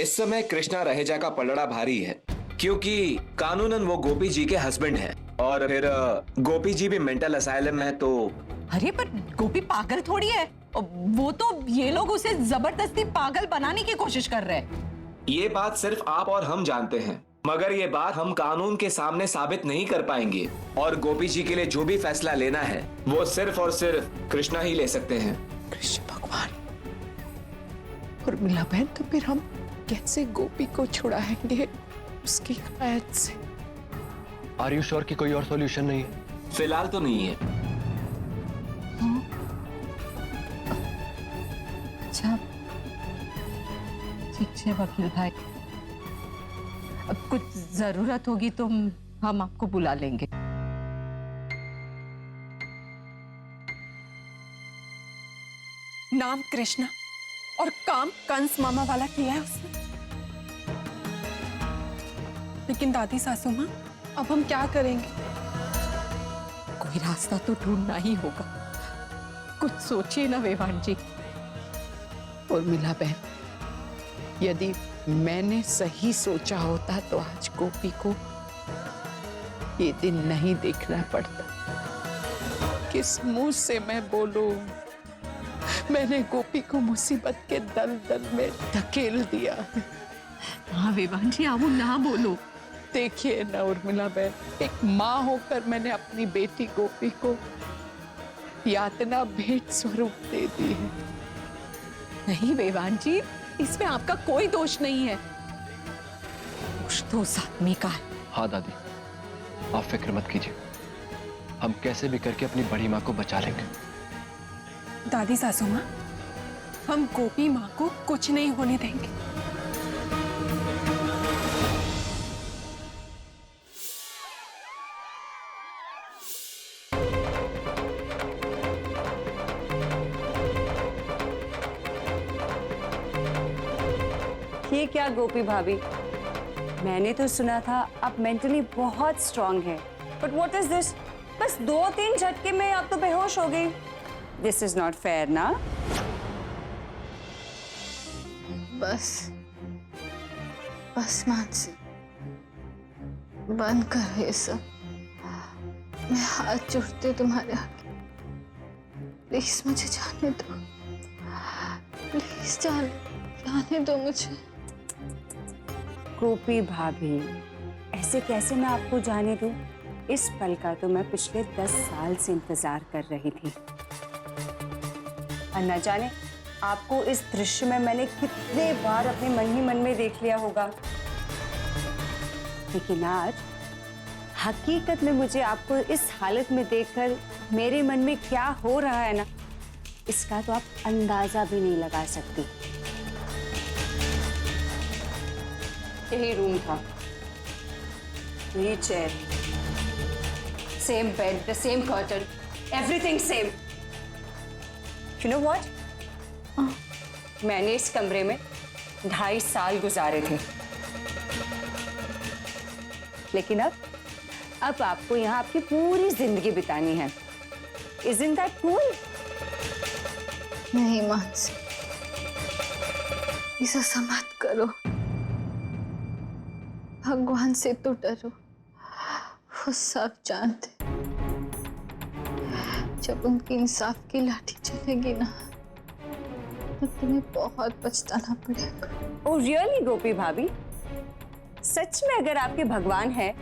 इस समय कृष्णा रहेजा का पलड़ा भारी है, क्योंकि कानूनन वो गोपी जी के हस्बैंड हैं और फिर गोपी जी भी मेंटल असाइलम है। तो अरे पर गोपी पागल थोड़ी है, वो तो ये लोग उसे जबरदस्ती पागल बनाने की कोशिश कर रहे हैं। ये बात सिर्फ आप और हम जानते हैं, मगर ये बात हम कानून के सामने साबित नहीं कर पाएंगे और गोपी जी के लिए जो भी फैसला लेना है वो सिर्फ और सिर्फ कृष्णा ही ले सकते हैं। कृष्ण भगवान, उर्मिला बहन, तो फिर हम कैसे गोपी को छुड़ाएंगे उसकी कैद से? आर यू श्योर कि कोई और सॉल्यूशन नहीं है? फिलहाल तो नहीं है। अच्छा ठीक है वकील भाई, अब कुछ जरूरत होगी तो हम आपको बुला लेंगे। नाम कृष्णा और काम कंस मामा वाला किया है उसने। लेकिन दादी सासू माँ, अब हम क्या करेंगे? कोई रास्ता तो ढूंढना ही होगा, कुछ सोचिए ना वेवान जी। उर्मिला बहन, यदि मैंने सही सोचा होता तो आज गोपी को ये दिन नहीं देखना पड़ता। किस मुंह से मैं बोलूं? मैंने गोपी को मुसीबत के दलदल में धकेल दिया। हाँ वेवान जी, आप ना बोलो। देखिए ना उर्मिला बहन, एक माँ होकर मैंने अपनी बेटी गोपी को यातना भेंट स्वरूप दे दी है। नहीं वेवान जी, इसमें आपका कोई दोष नहीं है, दोष तो उस आदमी का है। हाँ दादी, आप फिक्र मत कीजिए, हम कैसे भी करके अपनी बड़ी माँ को बचा लेंगे। दादी सासू माँ, हम गोपी माँ को कुछ नहीं होने देंगे। ये क्या गोपी भाभी, मैंने तो सुना था आप मेंटली बहुत स्ट्रांग हैं, बट व्हाट इज दिस? बस 2-3 झटके में आप तो बेहोश हो गई। दिस इज नॉट फेयर ना। बस मानसी, बंद कर ये सब। मैं हाथ जोड़ती तुम्हारे आगे, प्लीज मुझे जाने दो, प्लीज जाने दो मुझे। गोपी भाभी, ऐसे कैसे मैं आपको जाने दूं? इस पल का तो मैं पिछले 10 साल से इंतजार कर रही थी। और न जाने आपको इस दृश्य में मैंने कितने बार अपने मन ही मन में देख लिया होगा, लेकिन आज हकीकत में मुझे आपको इस हालत में देखकर मेरे मन में क्या हो रहा है ना, इसका तो आप अंदाजा भी नहीं लगा सकती। यही रूम था, यही chair, same bed, the same curtain, everything same. You know what, मैंने इस कमरे में 2.5 साल गुजारे थे, लेकिन अब आपको यहाँ आपकी पूरी जिंदगी बितानी है। Isn't that cool? नहीं मानसी, ऐसा मत करो। भगवान से तो डरो, वो सब जानते। जब उनकी इंसाफ की लाठी चलेगी ना, तो तुम्हें बहुत पछताना पड़ेगा। Oh really, गोपी भाभी? सच में अगर आपके भगवान है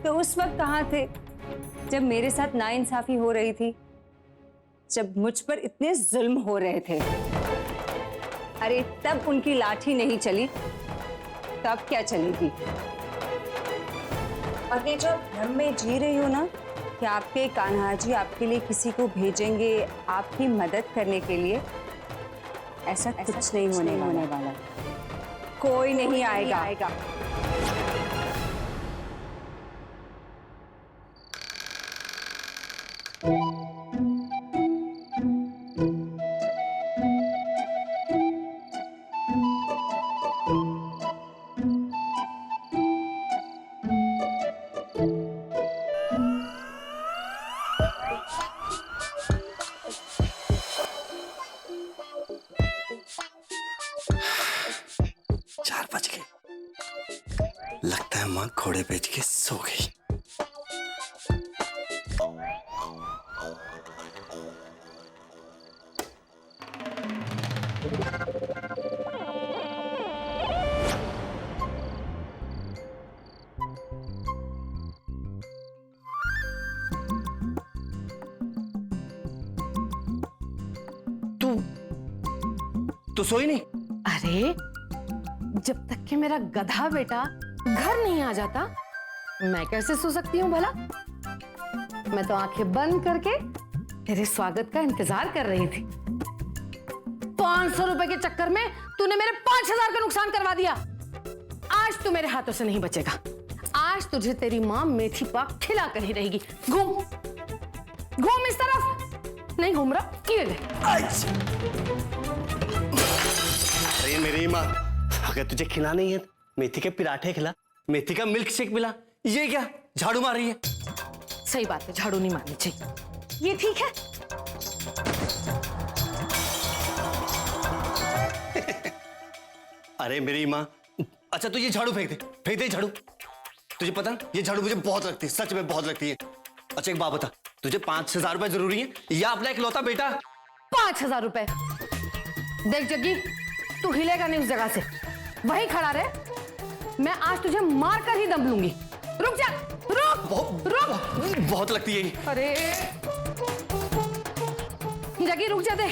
तो उस वक्त कहाँ थे जब मेरे साथ नाइंसाफी हो रही थी, जब मुझ पर इतने जुल्म हो रहे थे? अरे तब उनकी लाठी नहीं चली, तब क्या चलेगी? और ये जो भ्रम में जी रही हो ना कि आपके कान्हा जी आपके लिए किसी को भेजेंगे आपकी मदद करने के लिए, ऐसा कुछ नहीं होने वाला। कोई नहीं आएगा। माँ घोड़े बेच के सो गई। तू सोई नहीं? अरे जब तक कि मेरा गधा बेटा घर नहीं आ जाता मैं कैसे सो सकती हूँ भला? मैं तो आंखें बंद करके तेरे स्वागत का इंतजार कर रही थी। 500 रुपए के चक्कर में तूने मेरे 5000 का नुकसान करवा दिया। आज तू मेरे हाथों से नहीं बचेगा। आज तुझे तेरी माँ मेथी पाक खिला कर ही रहेगी। घूम घूम इस तरफ। नहीं घूम रहा, ये ले। अरे मेरी माँ, अगर तुझे खिला नहीं है मेथी के पराठे खिला, मेथी का मिल्क शेक मिला। ये क्या झाड़ू मार रही है? सही बात है, झाड़ू नहीं मारनी चाहिए। ये ठीक है? अरे मेरी माँ, अच्छा तू ये झाड़ू फेंक दे झाड़ू। तुझे पता ना ये झाड़ू मुझे बहुत लगती है, सच में बहुत लगती है। अच्छा एक बात बता, तुझे 5000 रुपए जरूरी है या अपना इकलौता बेटा? 5000 रुपए। देख जग्गी, तू हिलेगा नहीं उस जगह से, वहीं खड़ा रहे। मैं आज तुझे मार कर ही दम लूंगी। रुक जा, रुक रुक। बहुत लगती है। अरे जग्गी रुक जा, दे।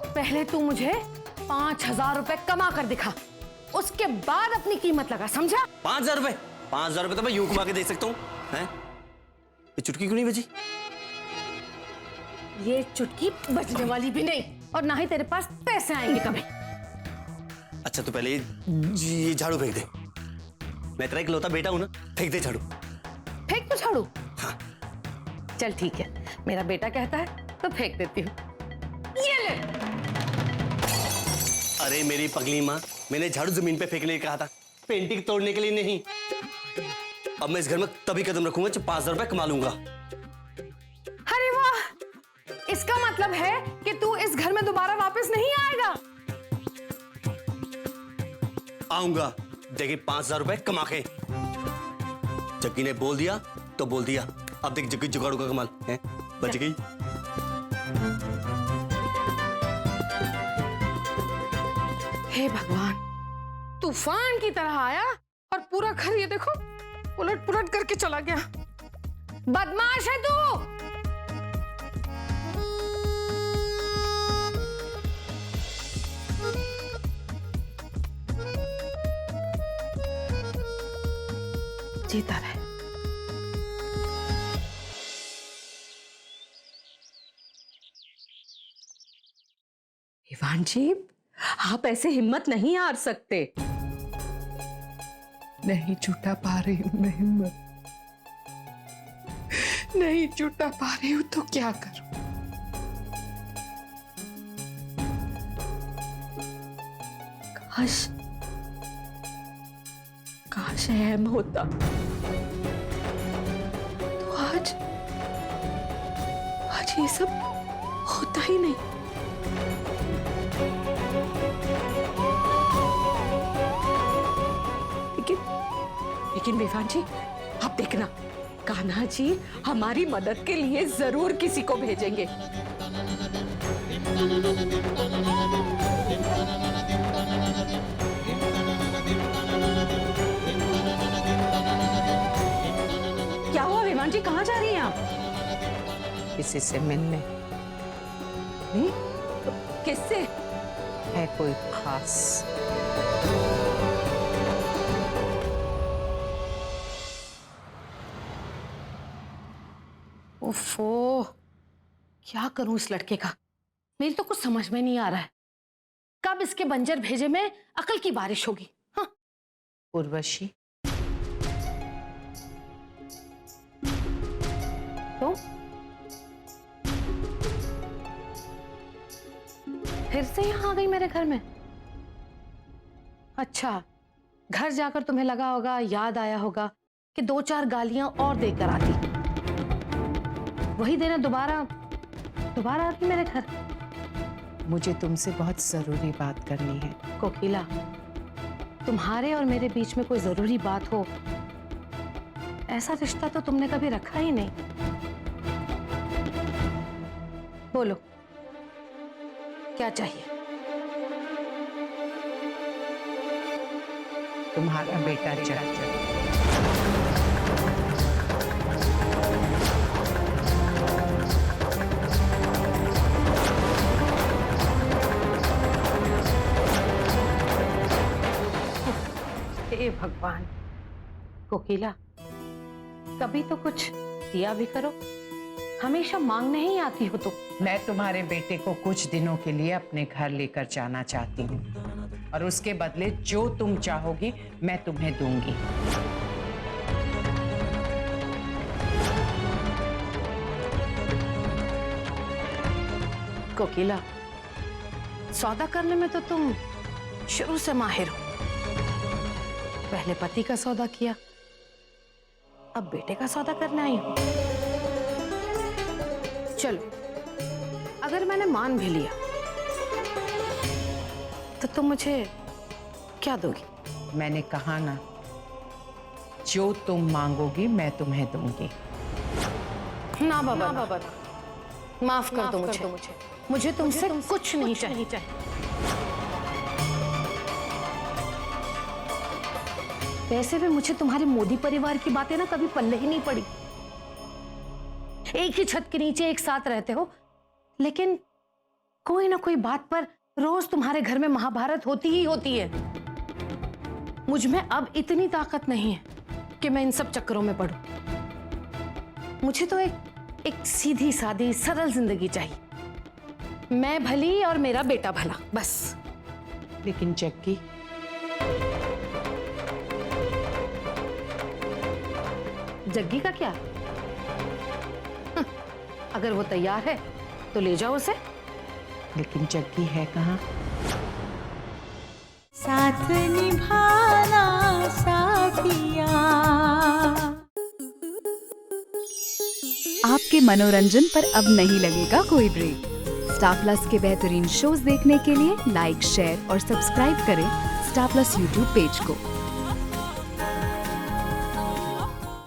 पहले तू मुझे 5000 रुपए कमा कर दिखा, उसके बाद अपनी कीमत लगा, समझा? 5000 रुपए? 5000 रुपए तो मैं यूं कमा के दे सकता हूँ। ये चुटकी क्यों नहीं बजी? ये चुटकी बजने वाली भी नहीं, और ना ही तेरे पास पैसे आएंगे कभी। अच्छा तो पहले ये झाड़ू फेंक दे। मैं तेरा इकलौता बेटा हूं ना, फेंक दे झाड़ू। फेंक तो झाड़ू? हाँ। चल ठीक है, मेरा बेटा कहता है तो फेंक देती हूँ। ये ले। अरे मेरी पगली माँ, मैंने झाड़ू जमीन पे फेंकने कहा था, पेंटिंग तोड़ने के लिए नहीं। अब मैं इस घर में तभी कदम रखूंगा जब 5000 रुपए कमा लूंगा। अरे वाह, इसका मतलब है कि तू इस घर में दोबारा वापस नहीं आएगा? आऊंगा, देखिए 5000 रुपए कमा के। जग्गी ने बोल दिया तो बोल दिया। अब देख जग्गी जुगाड़ू का कमाल है, बच गई। हे भगवान, तूफान की तरह आया और पूरा घर ये देखो उलट पुलट करके चला गया। बदमाश है तू। जीता रहे। ईवान जी, आप ऐसे हिम्मत नहीं हार सकते। नहीं जुटा पा रही हूं मैं हिम्मत, नहीं जुटा पा रही हूं तो क्या करूं? काश काश अहम होता तो आज ये सब होता ही नहीं। लेकिन विवान जी, आप देखना, कान्हा जी हमारी मदद के लिए जरूर किसी को भेजेंगे। क्या हुआ विवान जी, कहाँ जा रही हैं आप? किसी से मिलने। नहीं? किससे? है कोई खास? ओफो, क्या करूं इस लड़के का? मेरी तो कुछ समझ में नहीं आ रहा है। कब इसके बंजर भेजे में अकल की बारिश होगी। हाँ। उर्वशी, तो फिर से यहाँ आ गई मेरे घर में? अच्छा, घर जाकर तुम्हें लगा होगा, याद आया होगा कि 2-4 गालियां और देकर आती, वही देना दोबारा आ रही मेरे घर। मुझे तुमसे बहुत जरूरी बात करनी है। कोकिला, तुम्हारे और मेरे बीच में कोई जरूरी बात हो ऐसा रिश्ता तो तुमने कभी रखा ही नहीं। बोलो क्या चाहिए? तुम्हारा बेटा जग। हे भगवान, कोकिला कभी तो कुछ दिया भी करो, हमेशा मांगने ही आती हो तुम। मैं तुम्हारे बेटे को कुछ दिनों के लिए अपने घर लेकर जाना चाहती हूँ और उसके बदले जो तुम चाहोगी मैं तुम्हें दूंगी। कोकिला, सौदा करने में तो तुम शुरू से माहिर हो। पहले पति का सौदा किया, अब बेटे का सौदा करने आई हो। चलो, अगर मैंने मान भी लिया तो तुम मुझे क्या दोगी? मैंने कहा ना, जो तुम मांगोगी मैं तुम्हें दूंगी। ना बाबा, ना बाबा, माफ कर दो मुझे। मुझे तुमसे कुछ नहीं चाहिए। वैसे भी मुझे तुम्हारे मोदी परिवार की बातें ना कभी पल्ले ही नहीं पड़ी। एक ही छत के नीचे एक साथ रहते हो, लेकिन कोई ना कोई बात पर रोज तुम्हारे घर में महाभारत होती ही होती है। मुझ में अब इतनी ताकत नहीं है कि मैं इन सब चक्करों में पड़ूं। मुझे तो एक सीधी सादी सरल जिंदगी चाहिए। मैं भली और मेरा बेटा भला, बस। लेकिन जग्गी, जग्गी का क्या? अगर वो तैयार है तो ले जाओ उसे। लेकिन जग्गी है कहाँ? साथ निभाना साथिया। आपके मनोरंजन पर अब नहीं लगेगा कोई ब्रेक। स्टार प्लस के बेहतरीन शोज देखने के लिए लाइक, शेयर और सब्सक्राइब करें स्टार प्लस यूट्यूब पेज को।